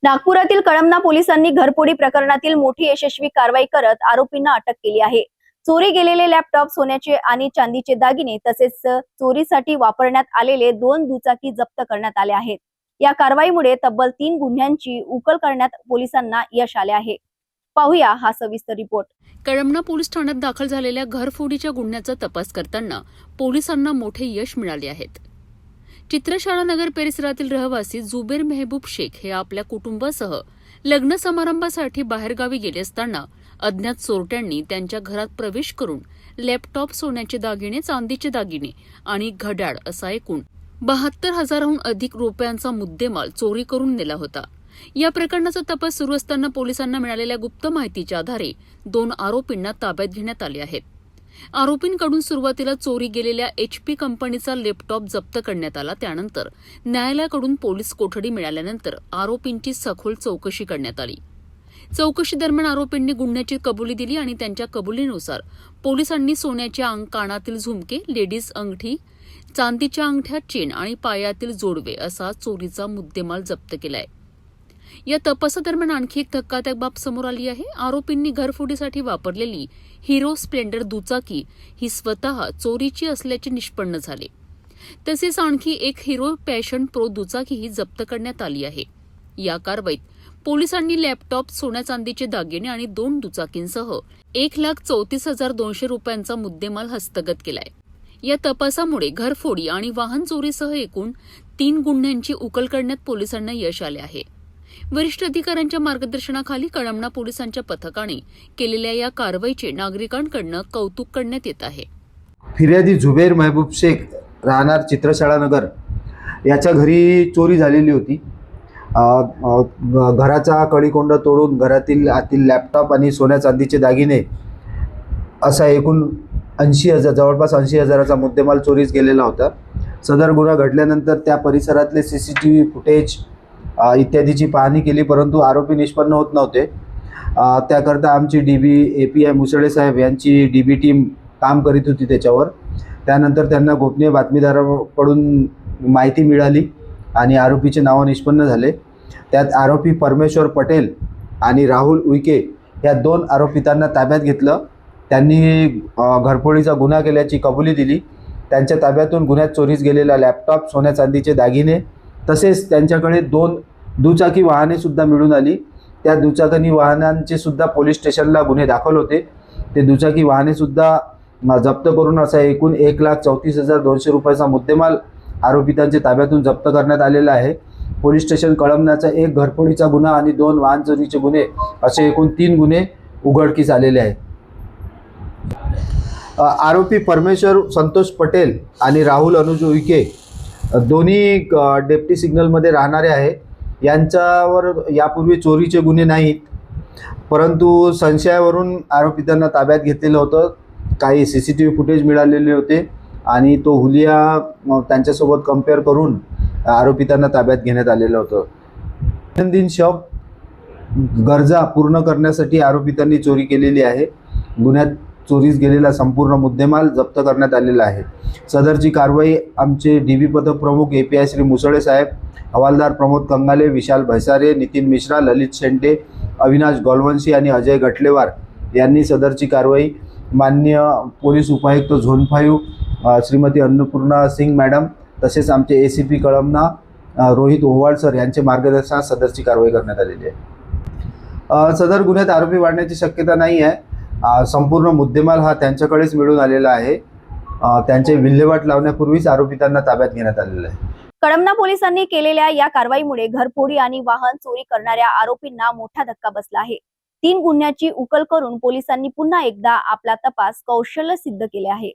नागपुरातील कळमना पोलिसांनी घरफोडी प्रकरणातील मोठी यशस्वी कारवाई करत आरोपींना अटक केली आहे। चोरी गेलेले लॅपटॉप, सोन्याचे आणि चांदीचे दागिने तसेच चोरीसाठी वापरण्यात आलेले 2 दुचाकी जप्त करण्यात आले आहेत। या कारवाईमुळे तब्बल 3 गुन्ह्यांची उकल करण्यात पोलिसांना यश आले आहे। पाहूया हा सविस्तर रिपोर्ट। कळमना पोलीस ठाण्यात दाखल झालेल्या घरफोडीच्या गुन्ह्याचा तपास करताना पोलिसांना मोठे यश मिळाले आहे। चित्रशाळा नगर परिसरातील रहिवासी जुबेर मेहबूब शेख हे आपल्या कुटुंबासह लग्न समारंभासाठी बाहेरगावी गेले असताना अज्ञात चोरट्यांनी त्यांच्या घरात प्रवेश करून लॅपटॉप, सोन्याचे दागिने, चांदीचे दागिने आणि घड्याळ असा एकूण 72,000हून अधिक रुपयांचा मुद्देमाल चोरी करून नेला होता। या प्रकरणाचा तपास सुरू असताना पोलिसांना मिळालेल्या गुप्त माहितीच्या आधारे 2 आरोपींना ताब्यात घेण्यात आले आहे। आरोपींकडून सुरुवातीला चोरी गेलेल्या HP कंपनीचा लॅपटॉप जप्त करण्यात आला। त्यानंतर न्यायालयाकडून पोलीस कोठडी मिळाल्यानंतर आरोपींची सखोल चौकशी करण्यात आली। चौकशी दरम्यान आरोपींनी गुन्ह्याची कबुली दिली आणि त्यांच्या कबुलीनुसार पोलिसांनी सोन्याच्या कानातील झुमके, लेडीज अंगठी, चांदीच्या अंगठ्या, चेन आणि पायातील जोडवे असा चोरीचा मुद्देमाल जप्त केलाय। या तपासादरम्यान आणखी एक धक्कादायक बाब समोर आली आहे। आरोपींनी घरफोडीसाठी वापरलेली हिरो स्प्लेंडर दुचाकी ही स्वतः चोरीची असल्याचे निष्पन्न झाले। तसेच आणखी एक हिरो पॅशन प्रो दुचाकीही जप्त करण्यात आली आहे। या कारवाईत पोलिसांनी लॅपटॉप, सोन्या चांदीचे दागिने आणि 2 दुचाकींसह 1,34,200 रुपयांचा मुद्देमाल हस्तगत केलाय। या तपासामुळे घरफोडी आणि वाहन चोरीसह एकूण 3 गुन्ह्यांची उकल करण्यात पोलिसांना यश आले आहे। वरिष्ठ अधिकाऱ्यांच्या मार्गदर्शनाखाली कळमना पोलिसांच्या पथकाने केलेल्या या कारवाईचे नागरिकांकडून कौतुक करण्यात येत आहे। फिर्यादी जुबेर मेहबूब शेख राहणार चित्रशाळा नगर याच्या घरी चोरी झालेली होती। घराचा कळीकोंडा तोडून घरातील आतील लॅपटॉप आणि सोन्या चांदीचे दागिने असा एकूण 80,000 जवळपास 80,000चा मुद्देमाल चोरीस गेलेला होता। सदर गुन्हा घडल्यानंतर त्या परिसरातले CCTV फुटेज इत्यादीची पाहणी केली, परंतु आरोपी निष्पन्न होत नव्हते। त्याकरता आमची DB API मुसळे साहेब यांची DB टीम काम करीत होती त्याच्यावर। त्यानंतर त्यांना गोपनीय बातमीदाराकडून माहिती मिळाली आणि आरोपीचे नाव निष्पन्न झाले। त्यात आरोपी परमेश्वर पटेल आणि राहुल उईके या 2 आरोपितांना ताब्यात घेतलं। त्यांनी घरफोडीचा गुन्हा केल्याची कबुली दिली। त्यांच्या ताब्यातून गुन्ह्यात चोरीस गेलेला लॅपटॉप, सोन्या चांदीचे दागिने तसेच त्यांच्याकडे 2 दुचाकी वाहने सुद्धा मिळून आली। त्या दुचाकी वाहनांचे सुद्धा पोलीस स्टेशनला गुन्हे दाखल होते। ते दुचाकी वाहने सुद्धा जप्त करून असा एकूण 1,34,200 रुपयाचा मुद्देमाल आरोपितांच्या ताब्यातून जप्त करण्यात आलेला आहे। पोलीस स्टेशन कळमनाचा 1 घरफोडीचा गुन्हा आणि 2 वाहन चोरीचे गुन्हे असे एकूण 3 गुन्हे उघडकीस आलेले आहेत। आरोपी परमेश्वर संतोष पटेल आणि राहुल अनुज उईके दोन्ही डेप्टी सिग्नलमध्ये राहणारे आहे। यांच्यावर यापूर्वी चोरीचे गुन्हे नाहीत, परंतु संशयावरून आरोपितांना ताब्यात घेतलेलं होतं। काही CCTV फुटेज मिळालेले होते आणि तो हुलिया त्यांच्यासोबत कंपेअर करून आरोपितांना ताब्यात घेण्यात आलेलं होतं। दैनंदिन गरजा पूर्ण करण्यासाठी आरोपितांनी चोरी केलेली आहे। गुन्ह्यात चोरीस गेलेला संपूर्ण मुद्देमाल जप्त करण्यात आलेला आहे। सदरची कारवाई आमचे DB पथक प्रमुख API श्री मुसळे साहेब, हवालदार प्रमोद कंगाले, विशाल भैसारे, नितीन मिश्रा, ललित शेंटे, अविनाश गोलवंशी आणि अजय गटलेवार यांनी सदरची कारवाई माननीय पोलीस उपायुक्त झोन 5 श्रीमती अन्नपूर्णा सिंग मॅडम तसेच आमचे ACP कळमना रोहित ओवाळ सर यांचे मार्गदर्शनात सदरची कारवाई करण्यात आलेली आहे। सदर गुन्ह्यात आरोपी वाढण्याची शक्यता नाही आहे। संपूर्ण मुद्देमाल हा त्यांच्याकडेच मिळून आलेला आहे। त्यांचे विल्हेवाट लावण्यापूर्वीच आरोपितांना ताब्यात घेण्यात आलेलं आहे। कळमना पोलिसांनी केलेल्या या कारवाईमुळे घरफोडी आणि वाहन चोरी करणाऱ्या आरोपींना मोठा धक्का बसला आहे। 3 गुन्ह्याची उकल करून पोलिसांनी पुन्हा एकदा आपला तपास कौशल्य सिद्ध केले आहे।